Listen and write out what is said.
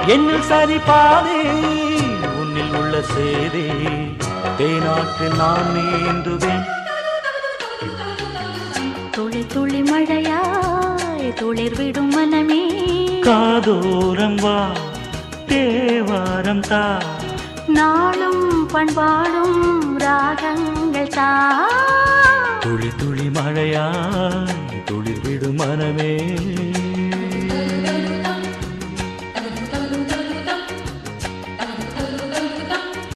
என்னில் சரி பாதி உன்னில் உள்ள சேதி தேனாற்று நான் நீந்துவேன். துளி துளி மழையாய் துளிர் விடும் மனமே காதோரம் வா தேவாரம் தா நாளும் பண்பாடும் ராகங்கள் தா. துளி துளி மழையாய் துளிர் விடும் மனமே